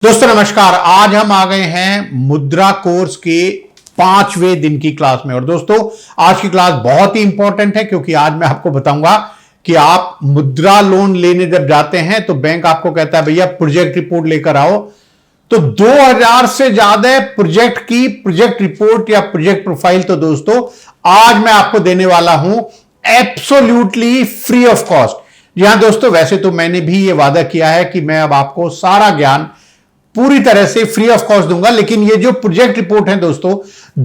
दोस्तों नमस्कार। आज हम आ गए हैं मुद्रा कोर्स के 5वें दिन की क्लास में। और दोस्तों आज की क्लास बहुत ही इंपॉर्टेंट है क्योंकि आज मैं आपको बताऊंगा कि आप मुद्रा लोन लेने जब जाते हैं तो बैंक आपको कहता है भैया प्रोजेक्ट रिपोर्ट लेकर आओ। तो 2000 से ज्यादा प्रोजेक्ट की प्रोजेक्ट रिपोर्ट या प्रोजेक्ट प्रोफाइल तो दोस्तों आज मैं आपको देने वाला हूं एब्सोल्यूटली फ्री ऑफ कॉस्ट। जी हां दोस्तों, वैसे तो मैंने भी यह वादा किया है कि मैं अब आपको सारा ज्ञान पूरी तरह से फ्री ऑफ कॉस्ट दूंगा, लेकिन ये जो प्रोजेक्ट रिपोर्ट है दोस्तों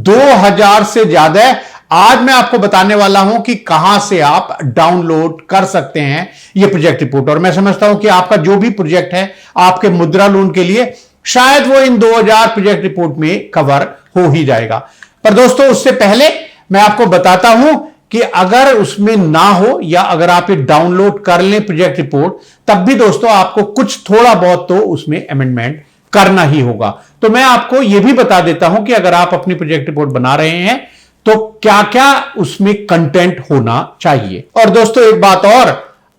2000 से ज्यादा है। आज मैं आपको बताने वाला हूं कि कहां से आप डाउनलोड कर सकते हैं ये प्रोजेक्ट रिपोर्ट। और मैं समझता हूं कि आपका जो भी प्रोजेक्ट है आपके मुद्रा लोन के लिए शायद वो इन 2000 प्रोजेक्ट रिपोर्ट में कवर हो ही जाएगा। पर दोस्तों उससे पहले मैं आपको बताता हूं कि अगर उसमें ना हो या अगर आप ये डाउनलोड कर लें प्रोजेक्ट रिपोर्ट, तब भी दोस्तों आपको कुछ थोड़ा बहुत तो उसमें अमेंडमेंट करना ही होगा। तो मैं आपको यह भी बता देता हूं कि अगर आप अपनी प्रोजेक्ट रिपोर्ट बना रहे हैं तो क्या क्या उसमें कंटेंट होना चाहिए। और दोस्तों एक बात और,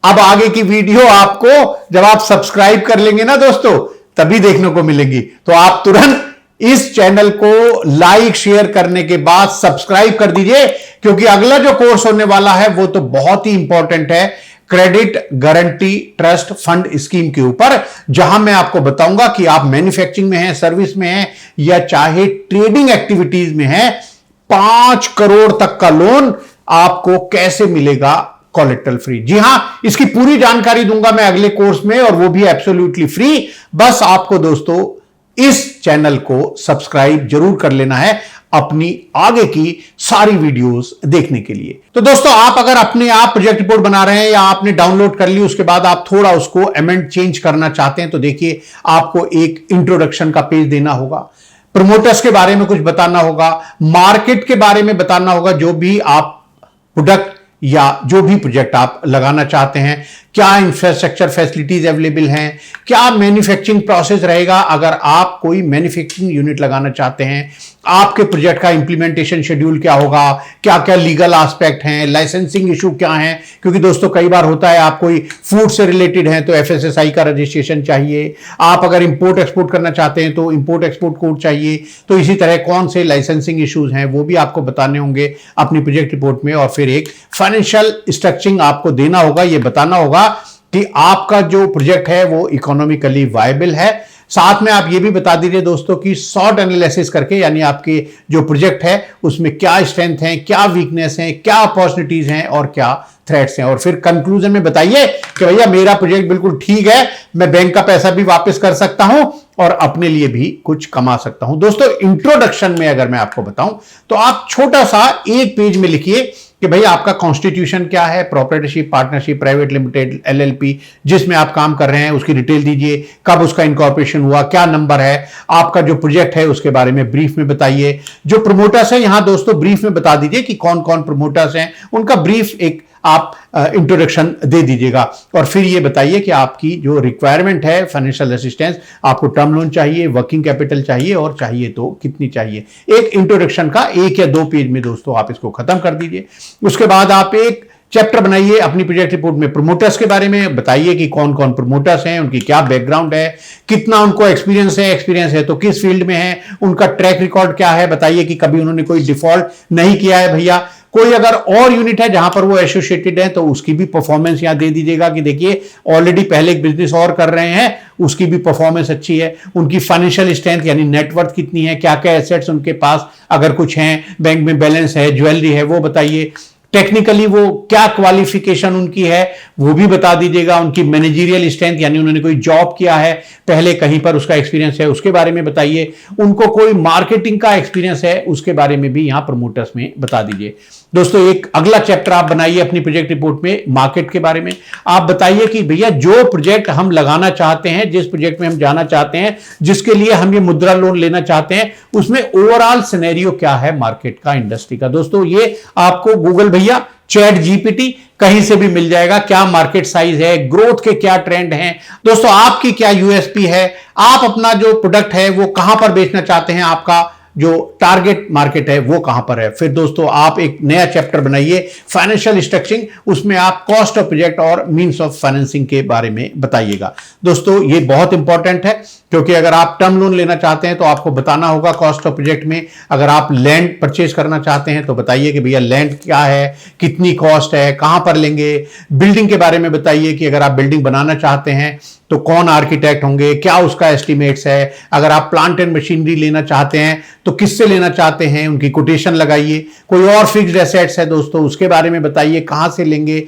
अब आगे की वीडियो आपको जब आप सब्सक्राइब कर लेंगे ना दोस्तों तभी देखने को मिलेगी। तो आप तुरंत इस चैनल को लाइक शेयर करने के बाद सब्सक्राइब कर दीजिए, क्योंकि अगला जो कोर्स होने वाला है वो तो बहुत ही इंपॉर्टेंट है, credit guarantee trust fund scheme के ऊपर, जहां मैं आपको बताऊंगा कि आप मैन्युफैक्चरिंग में हैं, सर्विस में हैं या चाहे ट्रेडिंग एक्टिविटीज में हैं, 5 करोड़ तक का लोन आपको कैसे मिलेगा कोलेटरल फ्री। जी हां, इसकी पूरी जानकारी दूंगा मैं अगले कोर्स में, और वो भी एब्सोल्युटली फ्री। बस आपको दोस्तों इस चैनल को सब्सक्राइब जरूर कर लेना है अपनी आगे की सारी वीडियोस देखने के लिए। तो दोस्तों आप अगर अपने आप प्रोजेक्ट रिपोर्ट बना रहे हैं या आपने डाउनलोड कर ली, उसके बाद आप थोड़ा उसको अमेंड चेंज करना चाहते हैं, तो देखिए आपको एक इंट्रोडक्शन का पेज देना होगा, प्रमोटर्स के बारे में कुछ बताना होगा, मार्केट के बारे में बताना होगा, जो भी आप प्रोडक्ट या जो भी प्रोजेक्ट आप लगाना चाहते हैं, क्या इंफ्रास्ट्रक्चर फैसिलिटीज अवेलेबल हैं, क्या मैन्युफैक्चरिंग प्रोसेस रहेगा अगर आप कोई मैन्युफैक्चरिंग यूनिट लगाना चाहते हैं, आपके प्रोजेक्ट का इंप्लीमेंटेशन शेड्यूल क्या होगा, क्या क्या लीगल एस्पेक्ट हैं, लाइसेंसिंग इशू क्या है, क्योंकि दोस्तों कई बार होता है आप कोई फूड से रिलेटेड है तो एफएसएसआई का रजिस्ट्रेशन चाहिए, आप अगर इंपोर्ट एक्सपोर्ट करना चाहते हैं तो इंपोर्ट एक्सपोर्ट कोड चाहिए। तो इसी तरह कौन से लाइसेंसिंग इश्यूज हैं वो भी आपको बताने होंगे अपनी प्रोजेक्ट रिपोर्ट में। और फिर एक फाइनेंशियल स्ट्रक्चरिंग आपको देना होगा, ये बताना होगा कि आपका जो प्रोजेक्ट है वो इकोनॉमिकली वायबल है। साथ में आप ये भी बता दीजिए दोस्तों कि शॉर्ट एनालिसिस करके, यानी आपके जो प्रोजेक्ट है उसमें क्या स्ट्रेंथ है, क्या वीकनेस है, क्या अपॉर्चुनिटीज हैं और क्या थ्रेट्स हैं। और फिर कंक्लूजन में बताइए कि भैया मेरा प्रोजेक्ट बिल्कुल ठीक है, मैं बैंक का पैसा भी वापस कर सकता हूं और अपने लिए भी कुछ कमा सकता हूं। दोस्तों इंट्रोडक्शन में अगर मैं आपको बताऊं तो आप छोटा सा एक पेज में लिखिए कि भाई आपका कॉन्स्टिट्यूशन क्या है, proprietorship, partnership, private limited, LLP जिसमें आप काम कर रहे हैं उसकी डिटेल दीजिए, कब उसका इनकॉर्पोरेशन हुआ, क्या नंबर है, आपका जो प्रोजेक्ट है उसके बारे में ब्रीफ में बताइए। जो प्रमोटर्स है यहां दोस्तों ब्रीफ में बता दीजिए कि कौन कौन प्रमोटर्स हैं, उनका ब्रीफ एक आप इंट्रोडक्शन दे दीजिएगा। और फिर ये बताइए कि आपकी जो रिक्वायरमेंट है फाइनेंशियल असिस्टेंस, आपको टर्म लोन चाहिए, वर्किंग कैपिटल चाहिए और चाहिए तो कितनी चाहिए। एक इंट्रोडक्शन का 1 या 2 पेज में दोस्तों आप इसको खत्म कर दीजिए। उसके बाद आप एक चैप्टर बनाइए अपनी प्रोजेक्ट रिपोर्ट में, प्रमोटर्स के बारे में बताइए कि कौन कौन प्रमोटर्स हैं, उनकी क्या बैकग्राउंड है, कितना उनको एक्सपीरियंस है तो किस फील्ड में है, उनका ट्रैक रिकॉर्ड क्या है, बताइए कि कभी उन्होंने कोई डिफॉल्ट नहीं किया है भैया। कोई अगर और यूनिट है जहां पर वो एसोसिएटेड है तो उसकी भी परफॉर्मेंस यहां दे दीजिएगा कि देखिए ऑलरेडी पहले एक बिजनेस और कर रहे हैं, उसकी भी परफॉर्मेंस अच्छी है। उनकी फाइनेंशियल स्ट्रेंथ यानी नेटवर्थ कितनी है, क्या क्या एसेट्स उनके पास अगर कुछ हैं, बैंक में बैलेंस है, ज्वेलरी है, वो बताइए। टेक्निकली वो क्या क्वालिफिकेशन उनकी है वो भी बता दीजिएगा। उनकी मैनेजरियल स्ट्रेंथ यानी उन्होंने कोई जॉब किया है पहले कहीं पर, उसका एक्सपीरियंस है, उसके बारे में बताइए। उनको कोई मार्केटिंग का एक्सपीरियंस है उसके बारे में भी यहां प्रमोटर्स में बता दीजिए। दोस्तों एक अगला चैप्टर आप बनाइए अपनी प्रोजेक्ट रिपोर्ट में मार्केट के बारे में। आप बताइए कि भैया जो प्रोजेक्ट हम लगाना चाहते हैं, जिस प्रोजेक्ट में हम जाना चाहते हैं, जिसके लिए हम ये मुद्रा लोन लेना चाहते हैं, उसमें ओवरऑल सिनेरियो क्या है मार्केट का, इंडस्ट्री का। दोस्तों ये आपको गूगल भैया, चैट जीपीटी कहीं से भी मिल जाएगा। क्या मार्केट साइज है, ग्रोथ के क्या ट्रेंड हैं, दोस्तों आपकी क्या यूएसपी है, आप अपना जो प्रोडक्ट है वो कहां पर बेचना चाहते हैं, आपका जो टारगेट मार्केट है वो कहां पर है। फिर दोस्तों आप एक नया चैप्टर बनाइए फाइनेंशियल स्ट्रक्चरिंग, उसमें आप कॉस्ट ऑफ प्रोजेक्ट और मींस ऑफ फाइनेंसिंग के बारे में बताइएगा। दोस्तों ये बहुत इंपॉर्टेंट है, क्योंकि अगर आप टर्म लोन लेना चाहते हैं तो आपको बताना होगा कॉस्ट ऑफ प्रोजेक्ट में। अगर आप लैंड परचेज करना चाहते हैं तो बताइए कि भैया लैंड क्या है, कितनी कॉस्ट है, कहां पर लेंगे। बिल्डिंग के बारे में बताइए कि अगर आप बिल्डिंग बनाना चाहते हैं तो कौन आर्किटेक्ट होंगे, क्या उसका एस्टिमेट्स है। अगर आप प्लांट एंड मशीनरी लेना चाहते हैं तो किससे लेना चाहते हैं, उनकी कोटेशन लगाइए। कोई और फिक्स्ड एसेट्स है दोस्तों, उसके बारे में बताइए कहां से लेंगे,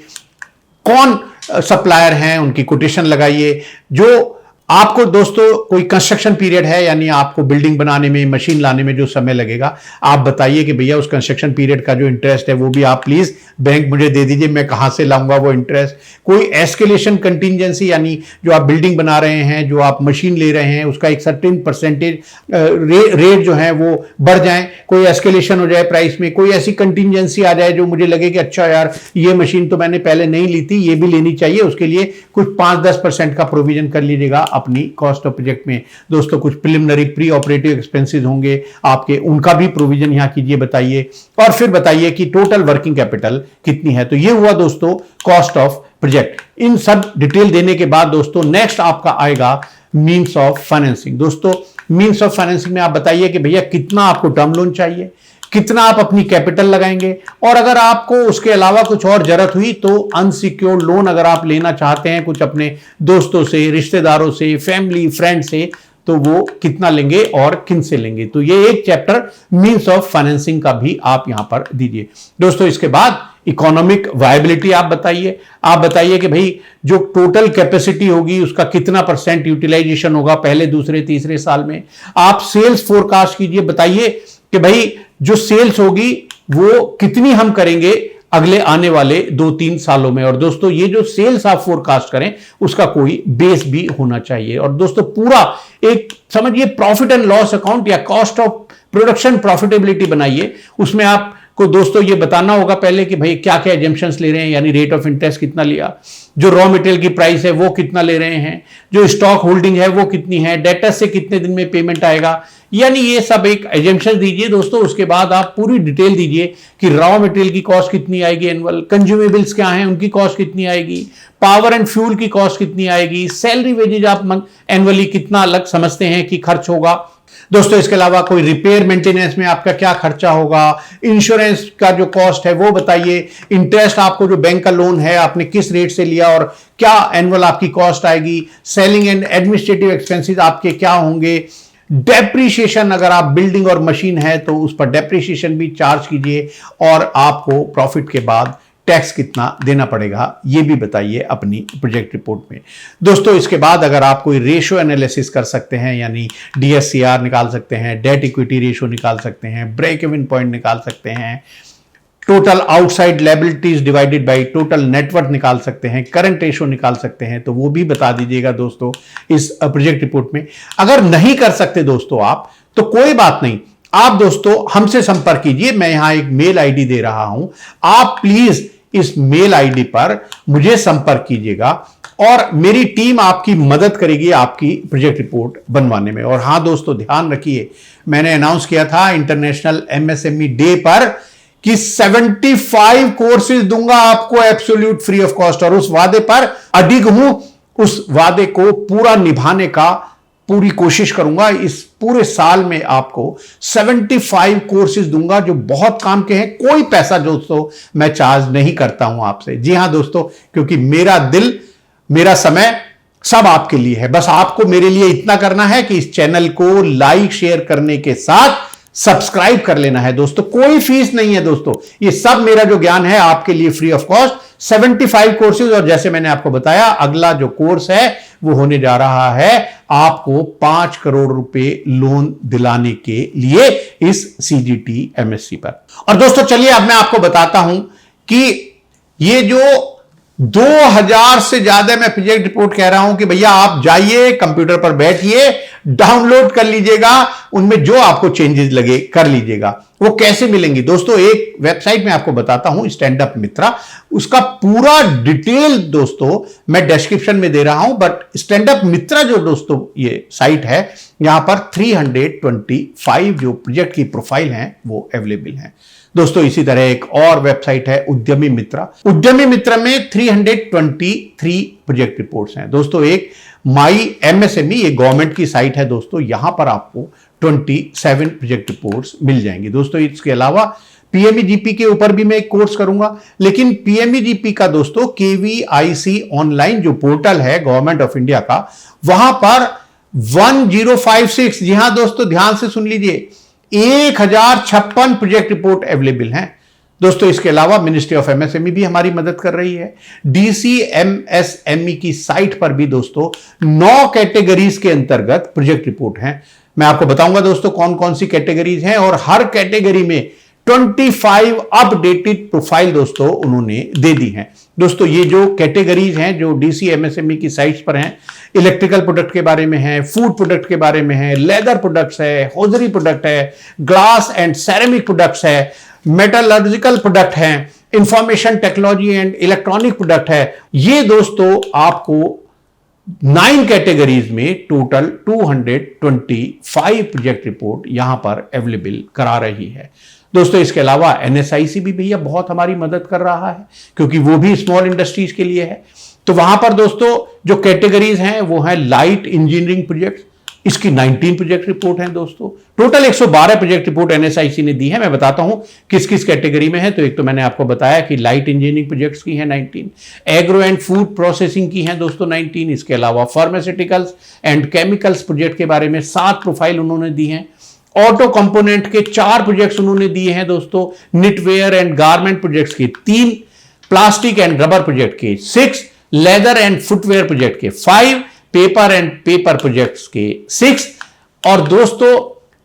कौन सप्लायर हैं, उनकी कोटेशन लगाइए। जो आपको दोस्तों कोई कंस्ट्रक्शन पीरियड है, यानी आपको बिल्डिंग बनाने में, मशीन लाने में जो समय लगेगा, आप बताइए कि भैया उस कंस्ट्रक्शन पीरियड का जो इंटरेस्ट है वो भी आप प्लीज बैंक मुझे दे दीजिए, मैं कहां से लाऊंगा वो इंटरेस्ट। कोई एस्केलेशन कंटिजेंसी, यानी जो आप बिल्डिंग बना रहे हैं, जो आप मशीन ले रहे हैं, उसका एक सर्टेन परसेंटेज रेट जो है वो बढ़ जाए, कोई एस्केलेशन हो जाए प्राइस में, कोई ऐसी कंटिजेंसी आ जाए जो मुझे लगे कि अच्छा यार ये मशीन तो मैंने पहले नहीं ली थी, ये भी लेनी चाहिए, उसके लिए कुछ 5-10% का प्रोविजन कर लीजिएगा अपनी कॉस्ट ऑफ प्रोजेक्ट में। दोस्तों कुछ प्रिलिमिनरी प्री ऑपरेटिव एक्सपेंसेस होंगे आपके, उनका भी प्रोविजन यहां कीजिए, बताइए। और फिर बताइए कि टोटल वर्किंग कैपिटल कितनी है। तो ये हुआ दोस्तों कॉस्ट ऑफ प्रोजेक्ट। इन सब डिटेल देने के बाद दोस्तों नेक्स्ट आपका आएगा मीन्स ऑफ फाइनेंसिंग। दोस्तों मीन्स ऑफ फाइनेंसिंग में आप बताइए कि भैया कितना आपको टर्म लोन चाहिए, कितना आप अपनी कैपिटल लगाएंगे, और अगर आपको उसके अलावा कुछ और जरूरत हुई तो अनसिक्योर्ड लोन अगर आप लेना चाहते हैं कुछ अपने दोस्तों से, रिश्तेदारों से, फैमिली फ्रेंड से, तो वो कितना लेंगे और किन से लेंगे। तो ये एक चैप्टर मींस ऑफ फाइनेंसिंग का भी आप यहां पर दीजिए। दोस्तों इसके बाद इकोनॉमिक वायबिलिटी आप बताइए। आप बताइए कि भाई जो टोटल कैपेसिटी होगी उसका कितना % यूटिलाइजेशन होगा पहले, दूसरे, तीसरे साल में। आप सेल्स फोरकास्ट कीजिए, बताइए कि भाई जो सेल्स होगी वो कितनी हम करेंगे अगले आने वाले 2-3 सालों में। और दोस्तों ये जो सेल्स आप फोरकास्ट करें उसका कोई बेस भी होना चाहिए। और दोस्तों पूरा एक समझिए प्रॉफिट एंड लॉस अकाउंट या कॉस्ट ऑफ प्रोडक्शन प्रॉफिटेबिलिटी बनाइए। उसमें आप को दोस्तों ये बताना होगा पहले कि भाई क्या क्या एजम्पशंस ले रहे हैं, यानी रेट ऑफ इंटरेस्ट कितना लिया, जो रॉ मटेरियल की प्राइस है वो कितना ले रहे हैं, जो स्टॉक होल्डिंग है वो कितनी है, डेटर्स से कितने दिन में पेमेंट आएगा, यानी ये सब एक एजम्पशन दीजिए दोस्तों। उसके बाद आप पूरी डिटेल दीजिए कि रॉ मटेरियल की कॉस्ट कितनी आएगी एनुअल, कंज्यूमेबल्स क्या हैं उनकी कॉस्ट कितनी आएगी, पावर एंड फ्यूल की कॉस्ट कितनी आएगी, सैलरी वेजेज आप एनुअली कितना अलग समझते हैं कि खर्च होगा। दोस्तों इसके अलावा कोई रिपेयर मेंटेनेंस में आपका क्या खर्चा होगा, इंश्योरेंस का जो कॉस्ट है वो बताइए, इंटरेस्ट आपको जो बैंक का लोन है आपने किस रेट से लिया और क्या एनुअल आपकी कॉस्ट आएगी, सेलिंग एंड एडमिनिस्ट्रेटिव एक्सपेंसेस आपके क्या होंगे, डेप्रीशिएशन अगर आप बिल्डिंग और मशीन है तो उस पर डेप्रीशिएशन भी चार्ज कीजिए, और आपको प्रॉफिट के बाद टैक्स कितना देना पड़ेगा ये भी बताइए अपनी प्रोजेक्ट रिपोर्ट में। दोस्तों इसके बाद अगर आप कोई रेशो एनालिसिस कर सकते हैं, यानी DSCR निकाल सकते हैं, डेट इक्विटी रेशो निकाल सकते हैं, ब्रेक इवन पॉइंट निकाल सकते हैं, total outside liabilities divided by total net worth निकाल सकते हैं, करंट रेशो निकाल सकते हैं, तो वो भी बता दीजिएगा दोस्तों इस प्रोजेक्ट रिपोर्ट में। अगर नहीं कर सकते दोस्तों आप तो कोई बात नहीं, आप दोस्तों हमसे संपर्क कीजिए। मैं यहां एक मेल आईडी दे रहा हूं, आप प्लीज इस मेल आईडी पर मुझे संपर्क कीजिएगा और मेरी टीम आपकी मदद करेगी आपकी प्रोजेक्ट रिपोर्ट बनवाने में। और हां दोस्तों ध्यान रखिए, मैंने अनाउंस किया था इंटरनेशनल MSME डे पर कि 75 कोर्सेज दूंगा आपको एब्सोल्यूट फ्री ऑफ कॉस्ट, और उस वादे पर अडिग हूं। उस वादे को पूरा निभाने का पूरी कोशिश करूंगा। इस पूरे साल में आपको 75 कोर्सेज दूंगा जो बहुत काम के हैं। कोई पैसा दोस्तों मैं चार्ज नहीं करता हूं आपसे। जी हां दोस्तों, क्योंकि मेरा दिल, मेरा समय सब आपके लिए है। बस आपको मेरे लिए इतना करना है कि इस चैनल को लाइक शेयर करने के साथ सब्सक्राइब कर लेना है दोस्तों। कोई फीस नहीं है दोस्तों, ये सब मेरा जो ज्ञान है आपके लिए फ्री ऑफ कॉस्ट। 75 कोर्सेज, और जैसे मैंने आपको बताया अगला जो कोर्स है वो होने जा रहा है आपको 5 करोड़ रुपए लोन दिलाने के लिए इस CGT MSc पर। और दोस्तों चलिए अब मैं आपको बताता हूं कि ये जो 2000 से ज्यादा मैं प्रोजेक्ट रिपोर्ट कह रहा हूं कि भैया आप जाइए कंप्यूटर पर बैठिए, डाउनलोड कर लीजिएगा, उनमें जो आपको चेंजेस लगे कर लीजिएगा। वो कैसे मिलेंगी दोस्तों, एक वेबसाइट में आपको बताता हूं, स्टैंड अप मित्रा, उसका पूरा डिटेल दोस्तों मैं डिस्क्रिप्शन में दे रहा हूं। बट स्टैंड अप मित्रा जो दोस्तों ये साइट है, यहां पर 325 जो प्रोजेक्ट की प्रोफाइल हैं वो अवेलेबल हैं दोस्तों। इसी तरह एक और वेबसाइट है उद्यमी मित्रा। उद्यमी मित्रा में 323 प्रोजेक्ट रिपोर्ट्स हैं दोस्तों। एक माई एमएसएमई, ये गवर्नमेंट की साइट है दोस्तों, यहां पर आपको 27 प्रोजेक्ट रिपोर्ट्स मिल जाएंगी दोस्तों। इसके अलावा पीएमईजीपी के ऊपर भी मैं एक कोर्स करूंगा, लेकिन पीएमईजीपी का दोस्तों केवीआईसी ऑनलाइन जो पोर्टल है गवर्नमेंट ऑफ इंडिया का, वहां पर 1056, जी हां दोस्तों ध्यान से सुन लीजिए, 1056 प्रोजेक्ट रिपोर्ट अवेलेबल हैं दोस्तों। इसके अलावा मिनिस्ट्री ऑफ एमएसएमई भी हमारी मदद कर रही है। डीसीएमएसएमई की साइट पर भी दोस्तों 9 कैटेगरीज के अंतर्गत प्रोजेक्ट रिपोर्ट हैं। मैं आपको बताऊंगा दोस्तों कौन कौन सी कैटेगरीज हैं, और हर कैटेगरी में 25 अपडेटेड प्रोफाइल दोस्तों उन्होंने दे दी हैं दोस्तों। ये जो कैटेगरीज हैं जो डीसीएमएसएमई की साइट्स पर हैं, इलेक्ट्रिकल प्रोडक्ट के बारे में है, फूड प्रोडक्ट के बारे में है, लेदर प्रोडक्ट्स है, हॉजरी प्रोडक्ट है, ग्लास एंड सेरेमिक प्रोडक्ट्स है, मेटलर्जिकल प्रोडक्ट है, information technology and electronic product है। ये दोस्तों आपको 9 कैटेगरीज में टोटल 225 प्रोजेक्ट रिपोर्ट यहां पर अवेलेबल करा रही है दोस्तों। इसके अलावा एनएसआईसी भी भैया बहुत हमारी मदद कर रहा है, क्योंकि वो भी स्मॉल इंडस्ट्रीज के लिए है। तो वहां पर दोस्तों जो कैटेगरीज हैं वो है लाइट इंजीनियरिंग प्रोजेक्ट, इसकी 19 प्रोजेक्ट रिपोर्ट है दोस्तों। टोटल 112 प्रोजेक्ट रिपोर्ट एनएसआईसी ने दी है। मैं बताता हूं किस किस कैटेगरी में है। तो एक तो मैंने आपको बताया कि लाइट इंजीनियरिंग प्रोजेक्ट्स की है 19, एग्रो एंड फूड प्रोसेसिंग की है दोस्तों 19। इसके अलावा फार्मास्यूटिकल्स एंड केमिकल्स प्रोजेक्ट के बारे में 7 प्रोफाइल उन्होंने दी हैं। ऑटो कंपोनेंट के 4 प्रोजेक्ट्स उन्होंने दिए हैं दोस्तों। निटवेयर एंड गारमेंट प्रोजेक्ट्स के 3, प्लास्टिक एंड रबर प्रोजेक्ट के 6, लेदर एंड फुटवेयर प्रोजेक्ट के 5, पेपर एंड पेपर प्रोजेक्ट्स के 6, और दोस्तों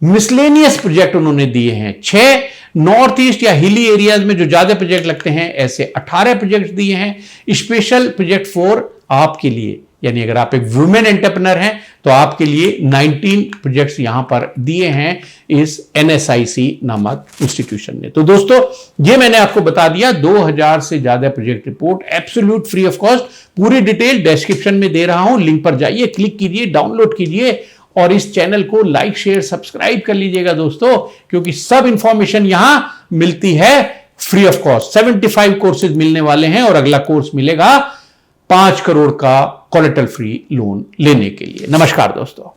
मिसलेनियस प्रोजेक्ट उन्होंने दिए हैं 6। नॉर्थ ईस्ट या हिली एरियाज में जो ज्यादा प्रोजेक्ट लगते हैं ऐसे 18 प्रोजेक्ट दिए हैं। स्पेशल प्रोजेक्ट 4 आपके लिए, यानी अगर आप एक वुमेन एंटरप्रेन्योर हैं तो आपके लिए 19 प्रोजेक्ट्स यहां पर दिए हैं इस एनएसआईसी नामक इंस्टीट्यूशन ने। तो दोस्तों ये मैंने आपको बता दिया 2000 से ज्यादा project report absolute free of cost. पूरी डिटेल डिस्क्रिप्शन में दे रहा हूं, लिंक पर जाइए, क्लिक कीजिए, डाउनलोड कीजिए, और इस चैनल को लाइक शेयर सब्सक्राइब कर लीजिएगा दोस्तों, क्योंकि सब इंफॉर्मेशन यहां मिलती है फ्री ऑफ कॉस्ट। 75 कोर्सेज मिलने वाले हैं, और अगला कोर्स मिलेगा 5 करोड़ का कोलेटरल फ्री लोन लेने के लिए। नमस्कार दोस्तों।